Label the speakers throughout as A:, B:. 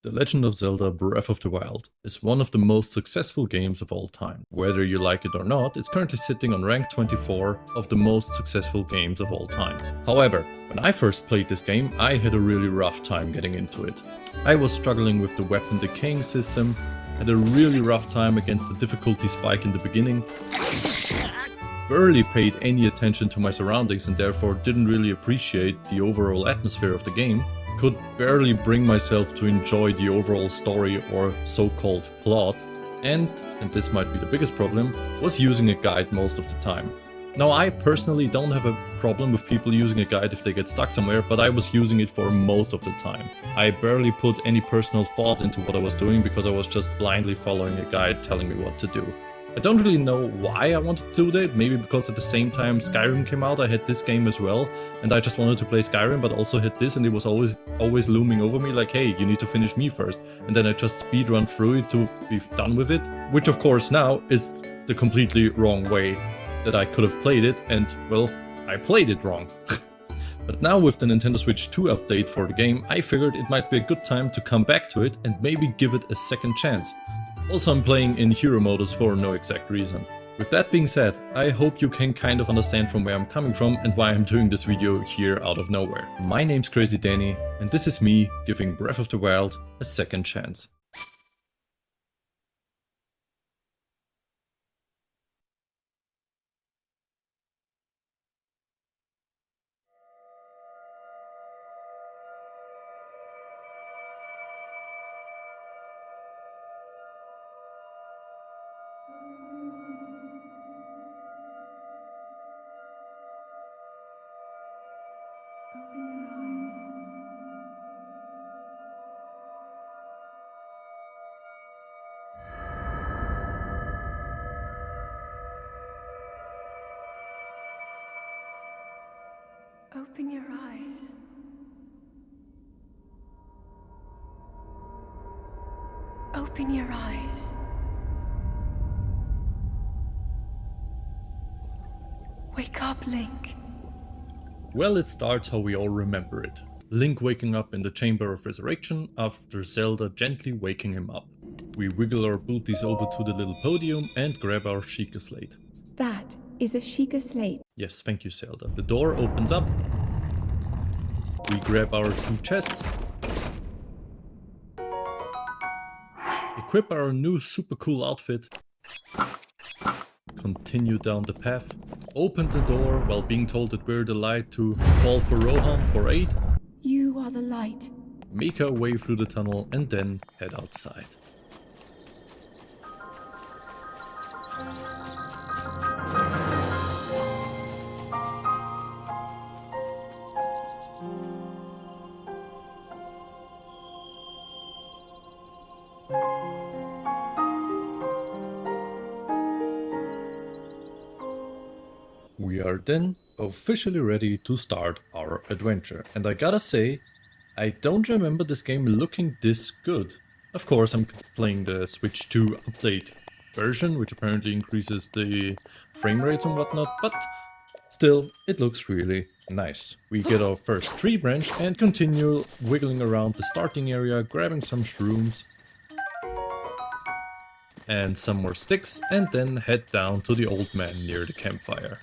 A: The Legend of Zelda Breath of the Wild is one of the most successful games of all time. Whether you like it or not, it's currently sitting on rank 24 of the most successful games of all time. However, when I first played this game, I had a really rough time getting into it. I was struggling with the weapon decaying system, had a really rough time against the difficulty spike in the beginning, barely paid any attention to my surroundings and therefore didn't really appreciate the overall atmosphere of the game, could barely bring myself to enjoy the overall story or so-called plot, and this might be the biggest problem, was using a guide most of the time. Now, I personally don't have a problem with people using a guide if they get stuck somewhere, but I was using it for most of the time. I barely put any personal thought into what I was doing because I was just blindly following a guide telling me what to do. I don't really know why I wanted to do that, maybe because at the same time Skyrim came out, I had this game as well, and I just wanted to play Skyrim, but also had this, and it was always looming over me like, hey, you need to finish me first, and then I just speedrun through it to be done with it, which of course now is the completely wrong way that I could have played it, and well, I played it wrong. But now with the Nintendo Switch 2 update for the game, I figured it might be a good time to come back to it and maybe give it a second chance. Also, I'm playing in hero modus for no exact reason. With that being said, I hope you can kind of understand from where I'm coming from and why I'm doing this video here out of nowhere. My name's Crazy Danny, and this is me giving Breath of the Wild a second chance.
B: Open your eyes. Open your eyes. Wake up, Link.
A: Well, it starts how we all remember it. Link waking up in the Chamber of Resurrection after Zelda gently waking him up. We wiggle our booties over to the little podium and grab our Sheikah Slate.
C: That is a Sheikah Slate.
A: Yes, thank you, Zelda. The door opens up. We grab our two chests. Equip our new super cool outfit. Continue down the path. Open the door while being told that we're the light to call for Rohan for aid.
C: You are the light.
A: Make our way through the tunnel and then head outside. We are then officially ready to start our adventure, and I gotta say, I don't remember this game looking this good. Of course, I'm playing the Switch 2 update version, which apparently increases the frame rates and whatnot, but still, it looks really nice. We get our first tree branch and continue wiggling around the starting area, grabbing some shrooms and some more sticks, and then head down to the old man near the campfire.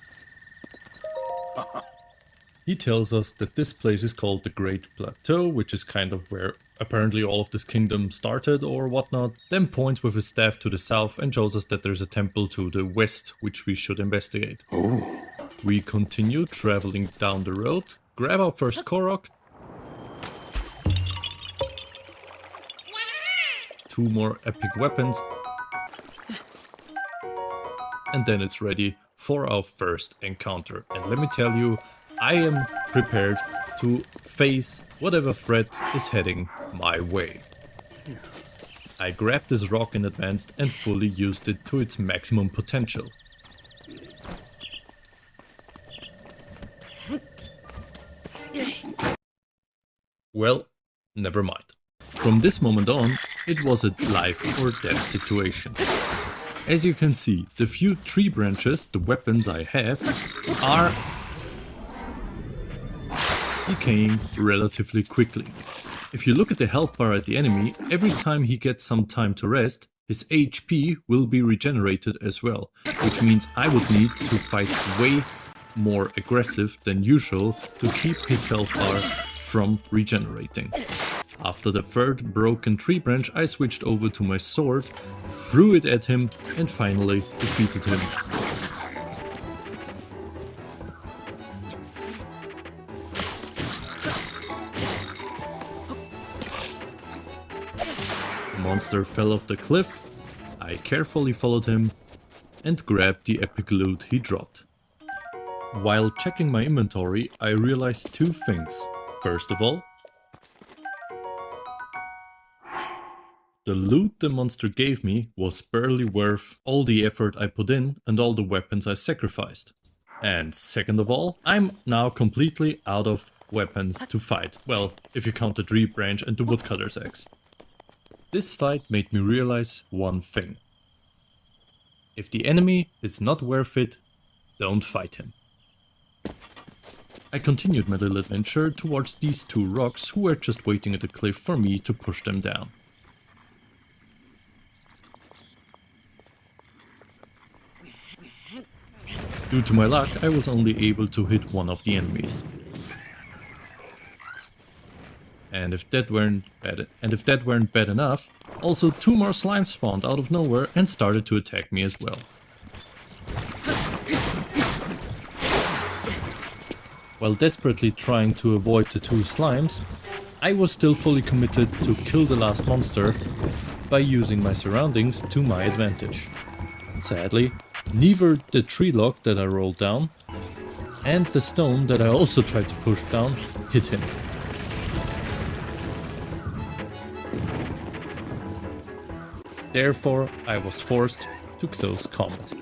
A: He tells us that this place is called the Great Plateau, which is kind of where apparently all of this kingdom started or whatnot, then points with his staff to the south and shows us that there's a temple to the west, which we should investigate.
D: Oh.
A: We continue traveling down the road, grab our first Korok, two more epic weapons, and then it's ready for our first encounter. And let me tell you, I am prepared to face whatever threat is heading my way. I grabbed this rock in advance and fully used it to its maximum potential. Well, never mind. From this moment on, it was a life or death situation. As you can see, the few tree branches, the weapons I have, are decaying relatively quickly. If you look at the health bar at the enemy, every time he gets some time to rest, his HP will be regenerated as well, which means I would need to fight way more aggressive than usual to keep his health bar from regenerating. After the third broken tree branch, I switched over to my sword, threw it at him and finally defeated him. The monster fell off the cliff. I carefully followed him and grabbed the epic loot he dropped. While checking my inventory, I realized two things. First of all, the loot the monster gave me was barely worth all the effort I put in and all the weapons I sacrificed. And second of all, I'm now completely out of weapons to fight. Well, if you count the tree branch and the woodcutter's axe. This fight made me realize one thing. If the enemy is not worth it, don't fight him. I continued my little adventure towards these two rocks who were just waiting at the cliff for me to push them down. Due to my luck, I was only able to hit one of the enemies. And if that weren't bad enough, also two more slimes spawned out of nowhere and started to attack me as well. While desperately trying to avoid the two slimes, I was still fully committed to kill the last monster by using my surroundings to my advantage. Sadly, neither the tree log that I rolled down and the stone that I also tried to push down hit him. Therefore, I was forced to close combat.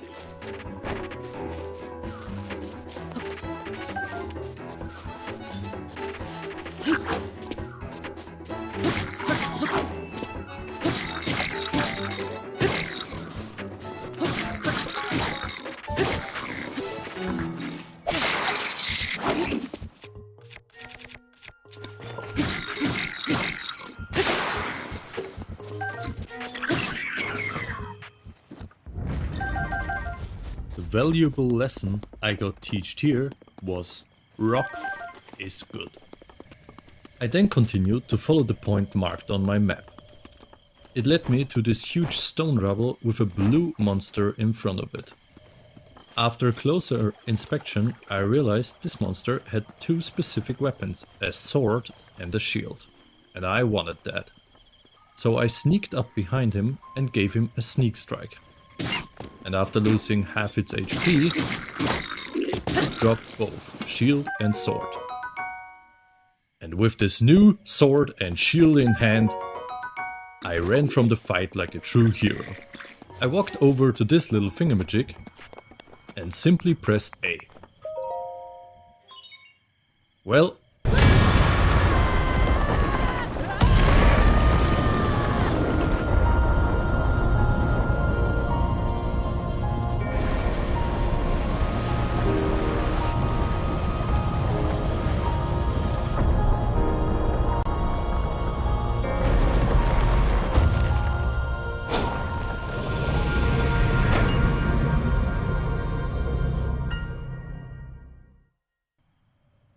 A: The valuable lesson I got taught here was rock is good. I then continued to follow the point marked on my map. It led me to this huge stone rubble with a blue monster in front of it. After closer inspection, I realized this monster had two specific weapons, a sword and a shield, and I wanted that. So I sneaked up behind him and gave him a sneak strike. And after losing half its HP, it dropped both shield and sword. And with this new sword and shield in hand, I ran from the fight like a true hero. I walked over to this little thingamajig and simply pressed A. Well,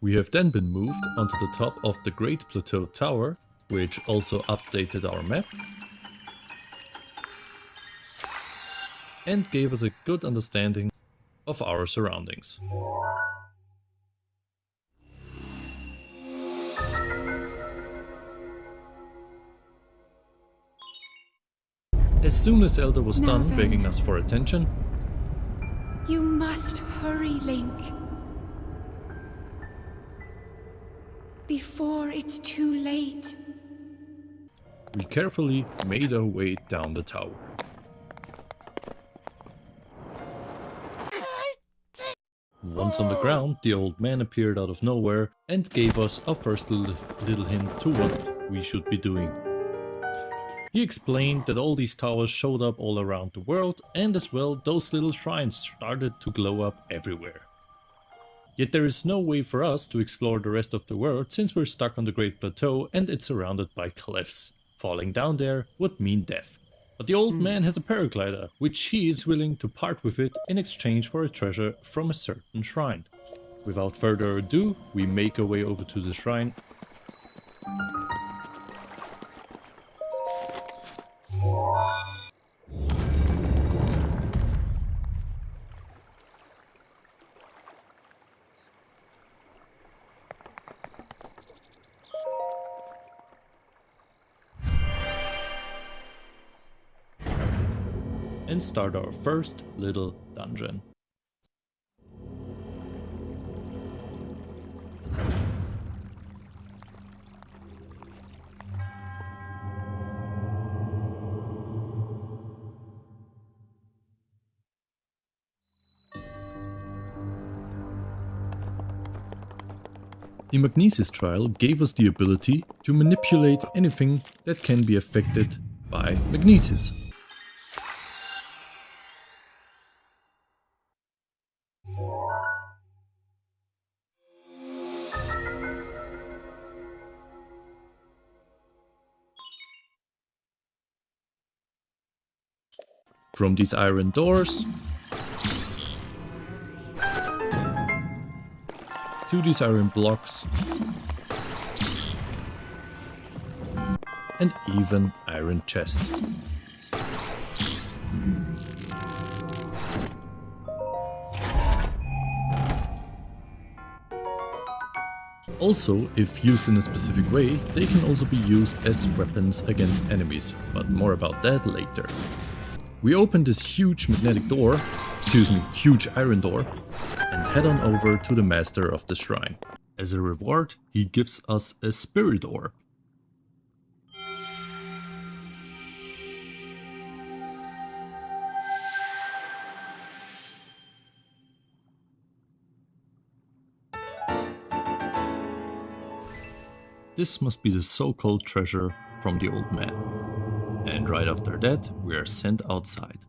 A: we have then been moved onto the top of the Great Plateau Tower, which also updated our map and gave us a good understanding of our surroundings. As soon as Elder was
C: Now
A: done
C: then.
A: begging us for attention,
C: You must hurry, Link. Before it's too late.
A: we carefully made our way down the tower. Once on the ground, the old man appeared out of nowhere and gave us our first little hint to what we should be doing. He explained that all these towers showed up all around the world, and as well those little shrines started to glow up everywhere. Yet there is no way for us to explore the rest of the world since we're stuck on the Great Plateau and it's surrounded by cliffs. Falling down there would mean death. But the old man has a paraglider, which he is willing to part with it in exchange for a treasure from a certain shrine. Without further ado, we make our way over to the shrine. And start our first little dungeon. The Magnesis Trial gave us the ability to manipulate anything that can be affected by magnesis. From these iron doors to these iron blocks and even iron chests. Also, if used in a specific way, they can also be used as weapons against enemies, but more about that later. We open this huge huge iron door, and head on over to the master of the shrine. As a reward, he gives us a spirit orb. This must be the so-called treasure from the old man. And right after that, we are sent outside.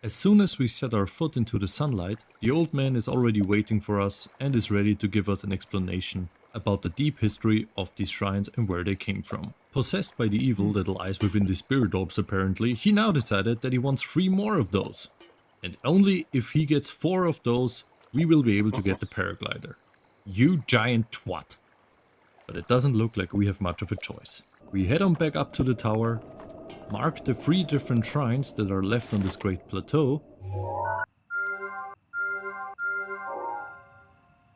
A: As soon as we set our foot into the sunlight, the old man is already waiting for us and is ready to give us an explanation about the deep history of these shrines and where they came from. Possessed by the evil that lies within the spirit orbs apparently, he now decided that he wants 3 more of those. And only if he gets 4 of those, we will be able to get the paraglider. You giant twat. But it doesn't look like we have much of a choice. We head on back up to the tower, mark the 3 different shrines that are left on this great plateau,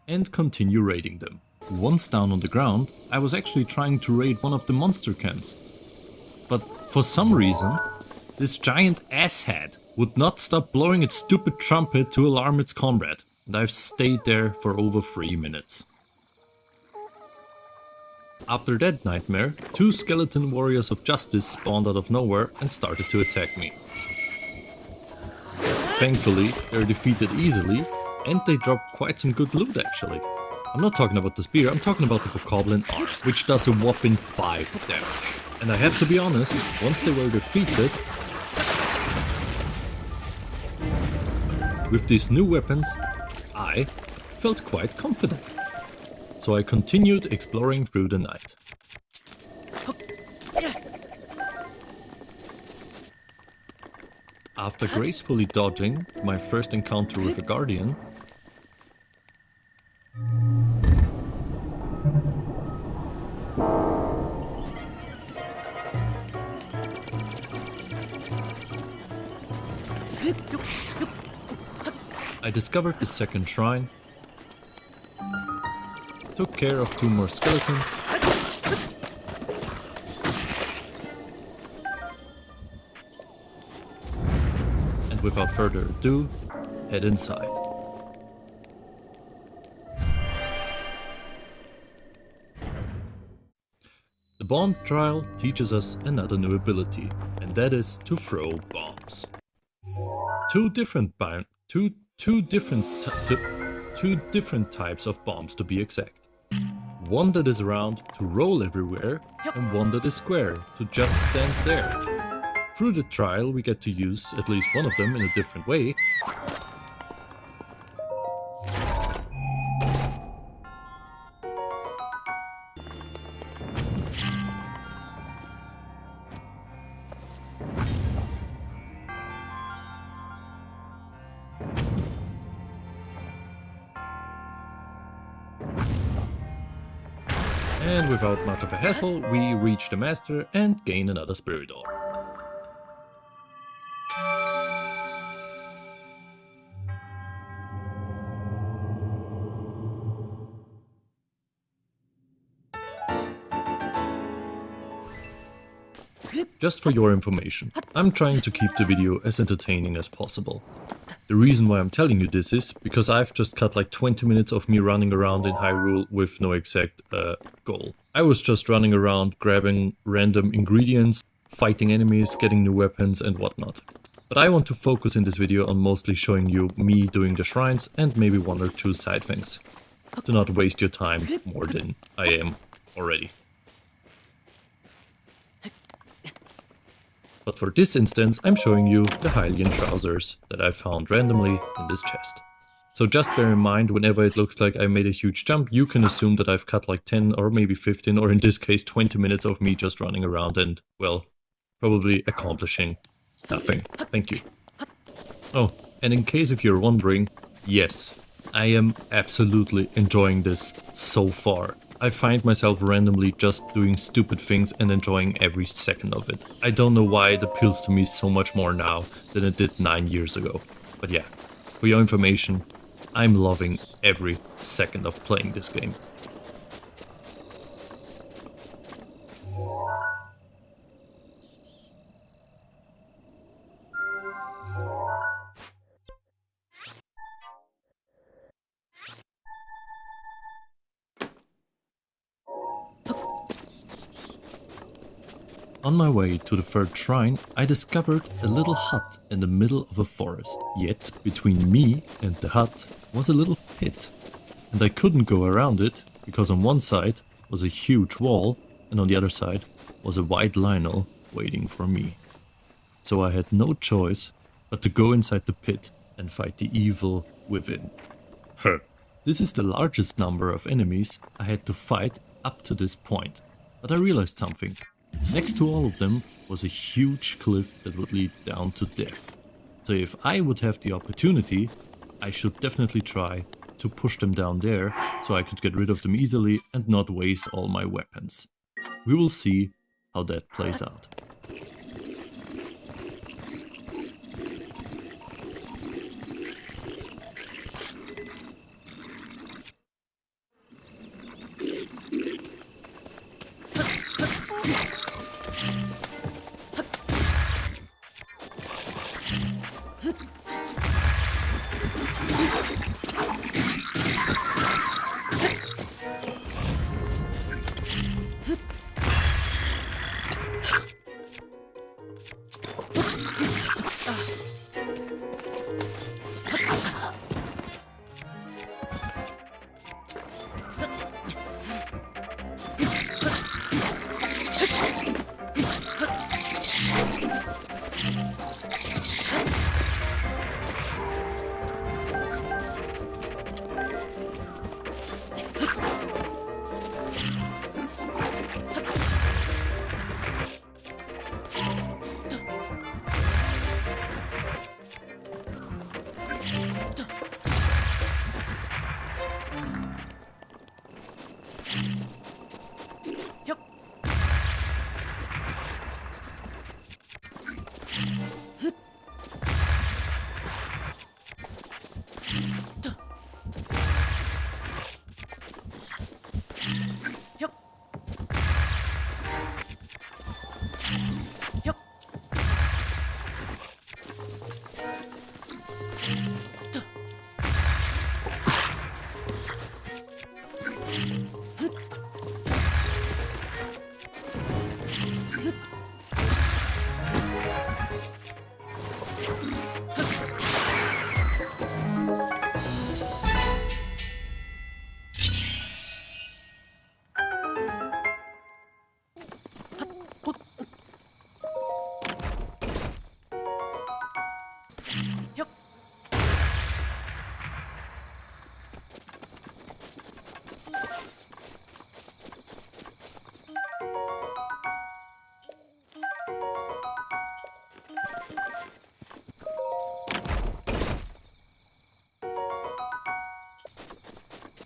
A: and continue raiding them. Once down on the ground, I was actually trying to raid one of the monster camps. But for some reason, this giant asshat would not stop blowing its stupid trumpet to alarm its comrade, and I've stayed there for over 3 minutes. After that nightmare, 2 skeleton warriors of justice spawned out of nowhere and started to attack me. Thankfully, they're defeated easily, and they drop quite some good loot actually. I'm not talking about the spear, I'm talking about the Bokoblin arm, which does a whopping 5 damage. And I have to be honest, once they were defeated, with these new weapons, I felt quite confident. So I continued exploring through the night. After gracefully dodging my first encounter with a guardian, I discovered the second shrine, took care of 2 more skeletons, and without further ado, head inside. The bomb trial teaches us another new ability, and that is to throw bombs. Two different types of bombs to be exact. One that is round to roll everywhere, and one that is square to just stand there. Through the trial we get to use at least one of them in a different way. And without much of a hassle, we reach the master and gain another spirit orb. Just for your information, I'm trying to keep the video as entertaining as possible. The reason why I'm telling you this is because I've just cut like 20 minutes of me running around in Hyrule with no exact goal. I was just running around grabbing random ingredients, fighting enemies, getting new weapons and whatnot. But I want to focus in this video on mostly showing you me doing the shrines and maybe one or two side things. Do not waste your time more than I am already. But for this instance, I'm showing you the Hylian trousers that I found randomly in this chest. So just bear in mind, whenever it looks like I made a huge jump, you can assume that I've cut like 10 or maybe 15 or in this case 20 minutes of me just running around and, well, probably accomplishing nothing. Thank you. Oh, and in case if you're wondering, yes, I am absolutely enjoying this so far. I find myself randomly just doing stupid things and enjoying every second of it. I don't know why it appeals to me so much more now than it did 9 years ago. But yeah, for your information, I'm loving every second of playing this game. On my way to the third shrine, I discovered a little hut in the middle of a forest. Yet, between me and the hut was a little pit. And I couldn't go around it, because on one side was a huge wall, and on the other side was a white Lionel waiting for me. So I had no choice but to go inside the pit and fight the evil within. This is the largest number of enemies I had to fight up to this point. But I realized something. Next to all of them was a huge cliff that would lead down to death. So if I would have the opportunity, I should definitely try to push them down there so I could get rid of them easily and not waste all my weapons. We will see how that plays out.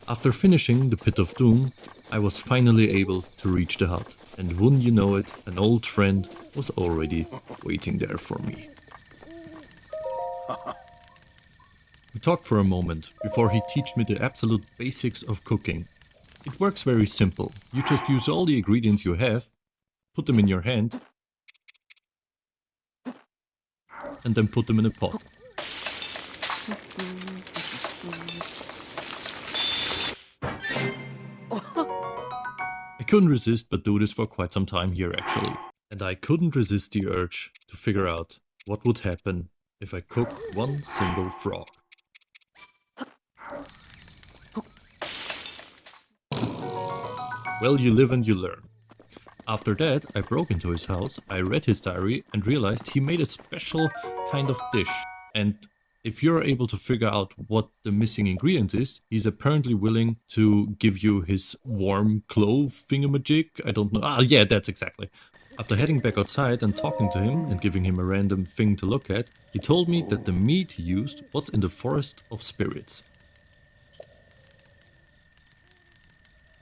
A: After finishing the Pit of Doom, I was finally able to reach the hut, and wouldn't you know it, an old friend was already waiting there for me. We talked for a moment before he taught me the absolute basics of cooking. It works very simple. You just use all the ingredients you have, put them in your hand, and then put them in a pot. I couldn't resist but do this for quite some time here actually. And I couldn't resist the urge to figure out what would happen if I cook one single frog. Well, you live and you learn. After that, I broke into his house, I read his diary and realized he made a special kind of dish. And if you're able to figure out what the missing ingredient is, he's apparently willing to give you his warm clove thingamajig. I don't know. Ah, yeah, that's exactly. After heading back outside and talking to him and giving him a random thing to look at, he told me that the meat he used was in the Forest of Spirits.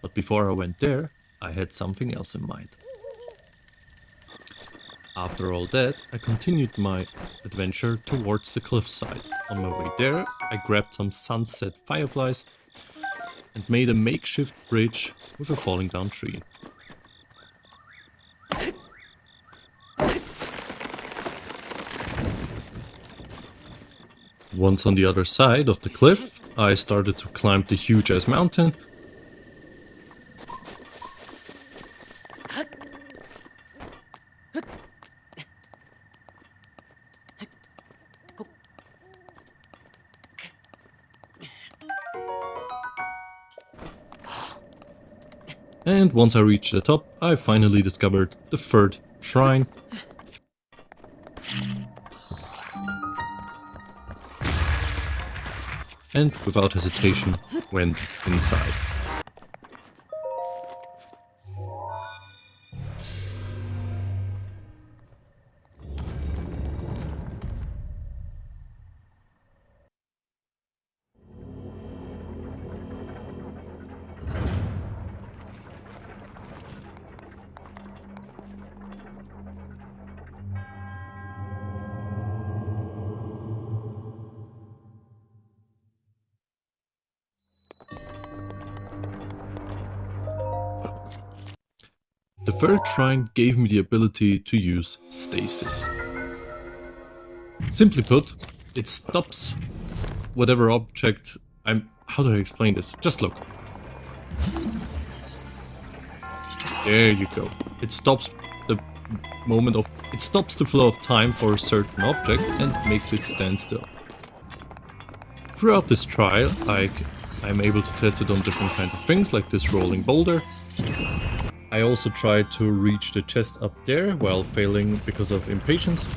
A: But before I went there, I had something else in mind. After all that, I continued my adventure towards the cliffside. On my way there, I grabbed some sunset fireflies and made a makeshift bridge with a falling down tree. Once on the other side of the cliff, I started to climb the huge-ass mountain. And once I reached the top, I finally discovered the third shrine. And without hesitation, went inside. The third shrine gave me the ability to use stasis. Simply put, it stops whatever object how do I explain this? Just look. There you go. It stops the flow of time for a certain object and makes it stand still. Throughout this trial, I'm able to test it on different kinds of things, like this rolling boulder. I also tried to reach the chest up there while failing because of impatience.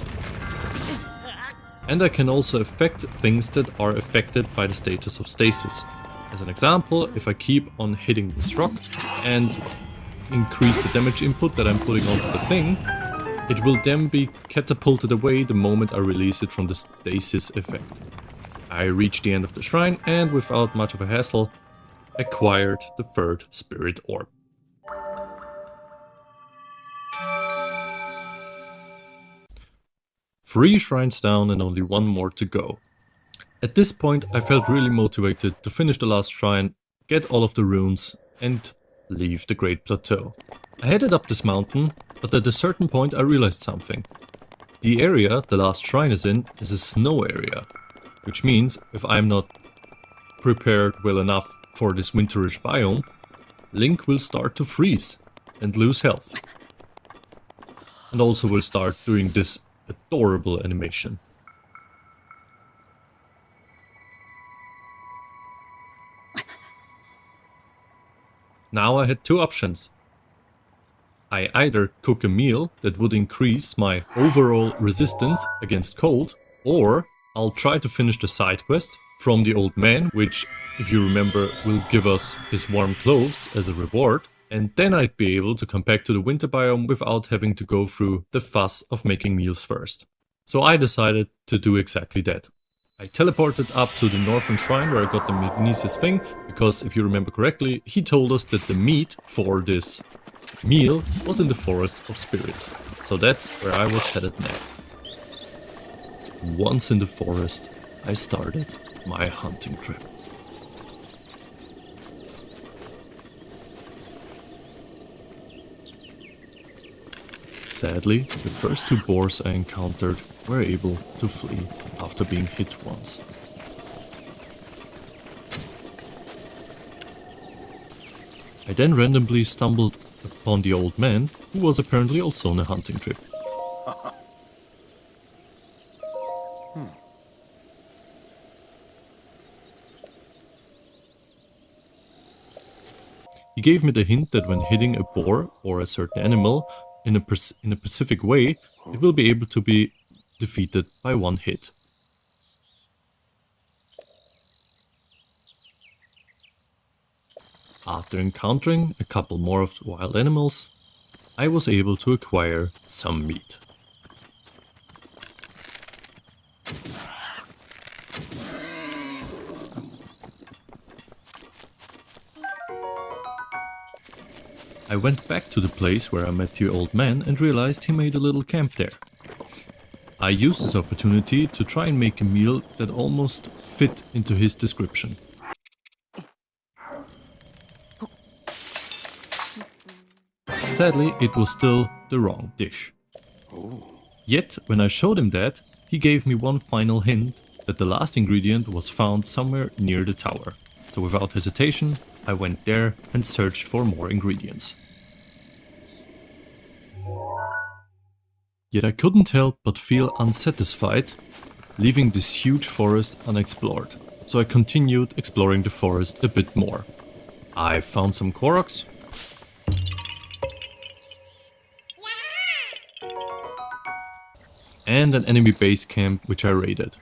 A: And I can also affect things that are affected by the status of stasis. As an example, if I keep on hitting this rock and increase the damage input that I'm putting onto the thing, it will then be catapulted away the moment I release it from the stasis effect. I reached the end of the shrine and without much of a hassle, acquired the third spirit orb. Three shrines down and only one more to go. At this point I felt really motivated to finish the last shrine, get all of the runes and leave the Great Plateau. I headed up this mountain, but at a certain point I realized something. The area the last shrine is in is a snow area, which means if I'm not prepared well enough for this winterish biome, Link will start to freeze and lose health. And also will start doing this adorable animation. Now I had two options. I either cook a meal that would increase my overall resistance against cold, or I'll try to finish the side quest from the old man, which, if you remember, will give us his warm clothes as a reward, and then I'd be able to come back to the winter biome without having to go through the fuss of making meals first. So I decided to do exactly that. I teleported up to the northern shrine where I got the Magnesis thing, because if you remember correctly, he told us that the meat for this meal was in the Forest of Spirits. So that's where I was headed next. Once in the forest, I started my hunting trip. Sadly, the first two boars I encountered were able to flee after being hit once. I then randomly stumbled upon the old man, who was apparently also on a hunting trip. He gave me the hint that when hitting a boar or a certain animal in a specific way, it will be able to be defeated by one hit. After encountering a couple more of the wild animals, I was able to acquire some meat. I went back to the place where I met the old man and realized he made a little camp there. I used this opportunity to try and make a meal that almost fit into his description. Sadly, it was still the wrong dish. Yet, when I showed him that, he gave me one final hint that the last ingredient was found somewhere near the tower. So without hesitation, I went there and searched for more ingredients. Yet I couldn't help but feel unsatisfied, leaving this huge forest unexplored. So I continued exploring the forest a bit more. I found some Koroks, and an enemy base camp which I raided.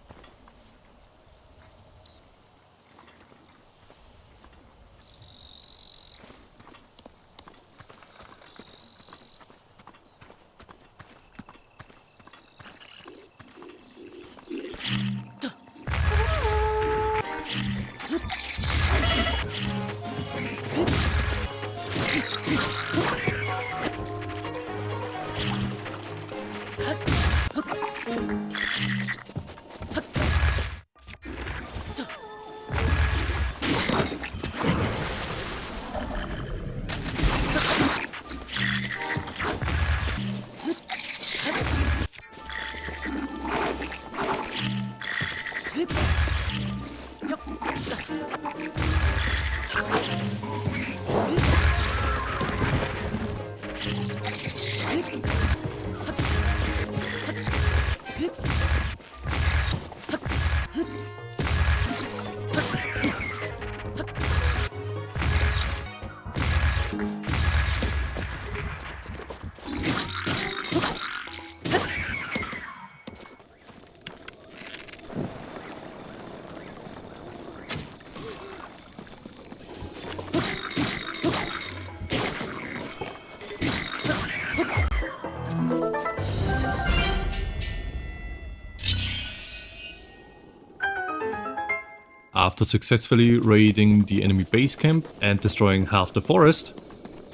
A: After successfully raiding the enemy base camp and destroying half the forest,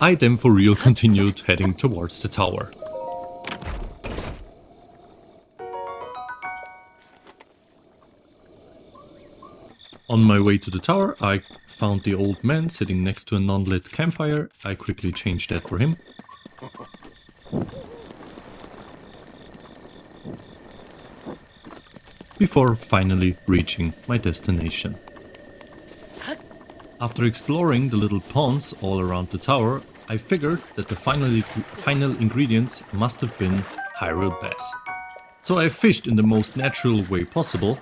A: I then for real continued heading towards the tower. On my way to the tower, I found the old man sitting next to a non-lit campfire. I quickly changed that for him. Before finally reaching my destination. After exploring the little ponds all around the tower, I figured that the final ingredients must have been Hyrule bass. So I fished in the most natural way possible.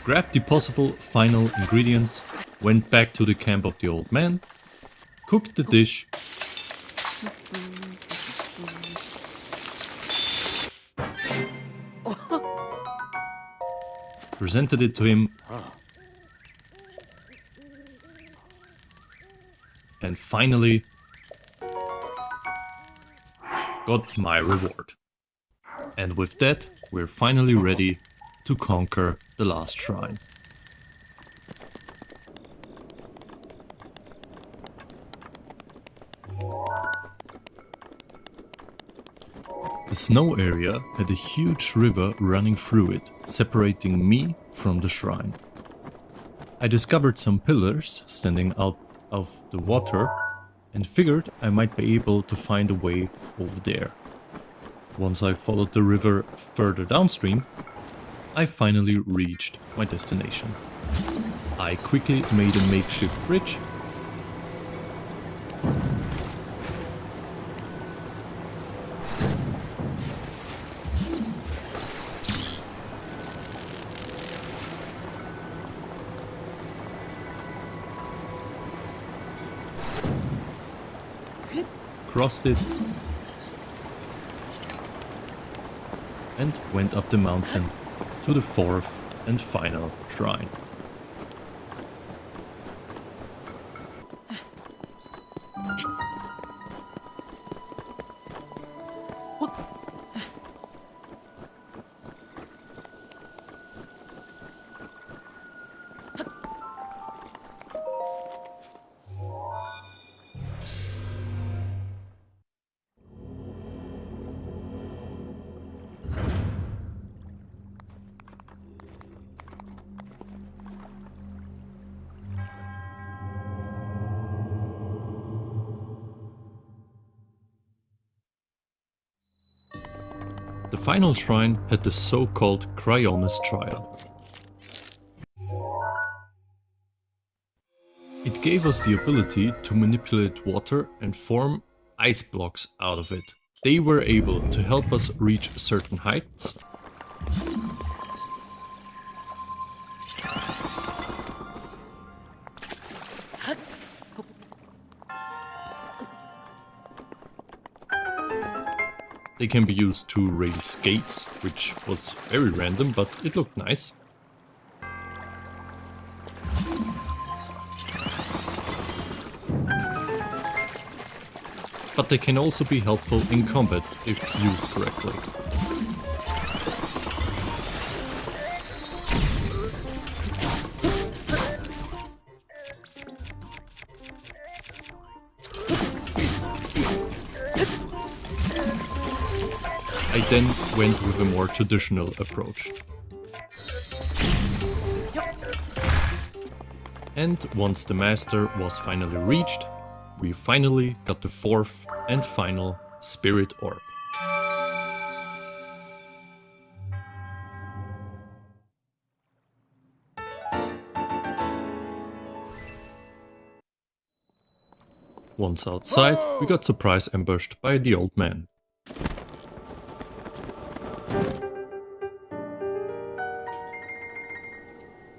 A: Grabbed the possible final ingredients, went back to the camp of the old man, cooked the dish, presented it to him, and finally got my reward. And with that, we're finally ready to conquer the last shrine. The snow area had a huge river running through it, separating me from the shrine. I discovered some pillars standing out of the water and figured I might be able to find a way over there. Once I followed the river further downstream, I finally reached my destination. I quickly made a makeshift bridge crossed it, and went up the mountain to the fourth and final shrine. The final shrine had the so-called Cryonis Trial. It gave us the ability to manipulate water and form ice blocks out of it. They were able to help us reach certain heights, they can be used to raise skates, which was very random, but it looked nice. But they can also be helpful in combat if used correctly. I then went with a more traditional approach. And once the master was finally reached, we finally got the fourth and final spirit orb. Once outside, we got surprise ambushed by the old man.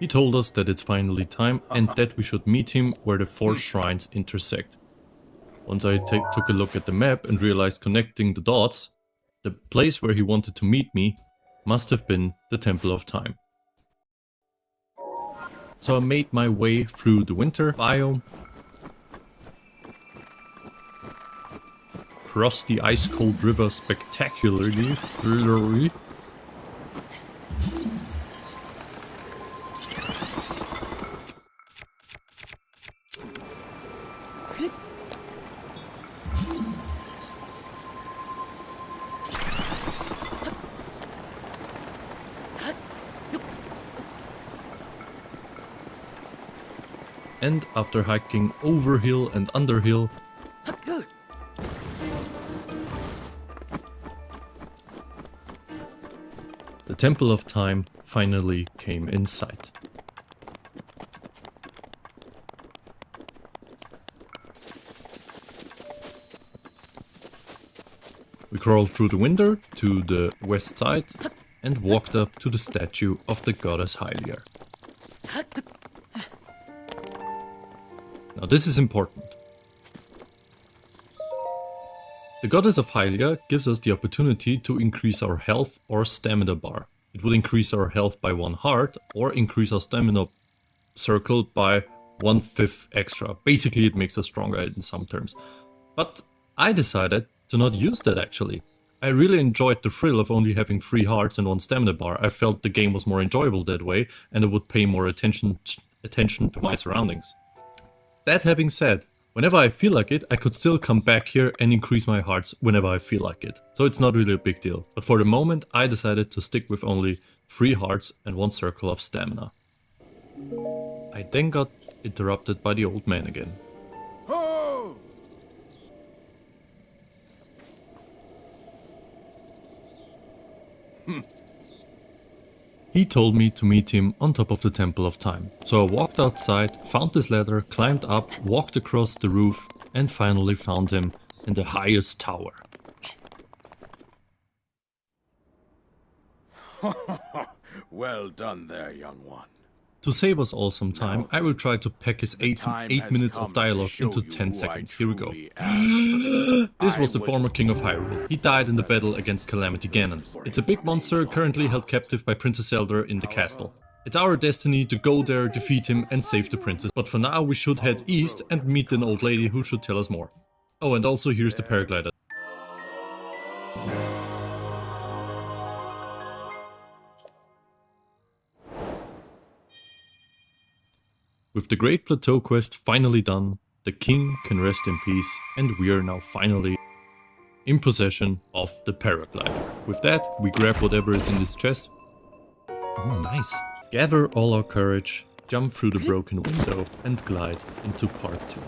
A: He told us that it's finally time and that we should meet him where the four shrines intersect. Once I took a look at the map and realized connecting the dots, the place where he wanted to meet me must have been the Temple of Time. So I made my way through the winter biome, crossed the ice-cold river spectacularly, and after hiking over hill and under hill, the Temple of Time finally came in sight. We crawled through the window to the west side and walked up to the statue of the goddess Hylia. Now this is important. The goddess of Hylia gives us the opportunity to increase our health or stamina bar. It would increase our health by 1 heart or increase our stamina circle by 1/5 extra. Basically, it makes us stronger in some terms. But I decided to not use that actually. I really enjoyed the thrill of only having 3 hearts and 1 stamina bar. I felt the game was more enjoyable that way, and I would pay more attention to my surroundings. That having said, whenever I feel like it, I could still come back here and increase my hearts whenever I feel like it. So it's not really a big deal. But for the moment, I decided to stick with only 3 hearts and 1 circle of stamina. I then got interrupted by the old man again.
D: Oh!
A: He told me to meet him on top of the Temple of Time. So I walked outside, found this ladder, climbed up, walked across the roof, and finally found him in the highest tower.
D: Well done there, young one.
A: To save us all some time, I will try to pack his 8 minutes of dialogue into 10 seconds. Here we go. This was the former king of Hyrule. He died in the battle against Calamity Ganon. It's a big monster currently held captive by Princess Zelda in the castle. It's our destiny to go there, defeat him and save the princess. But for now we should head east and meet an old lady who should tell us more. Oh, and also here's the paraglider. With the Great Plateau quest finally done, the king can rest in peace, and we are now finally in possession of the paraglider. With that, we grab whatever is in this chest. Oh, nice. Gather all our courage, jump through the broken window, and glide into part 2.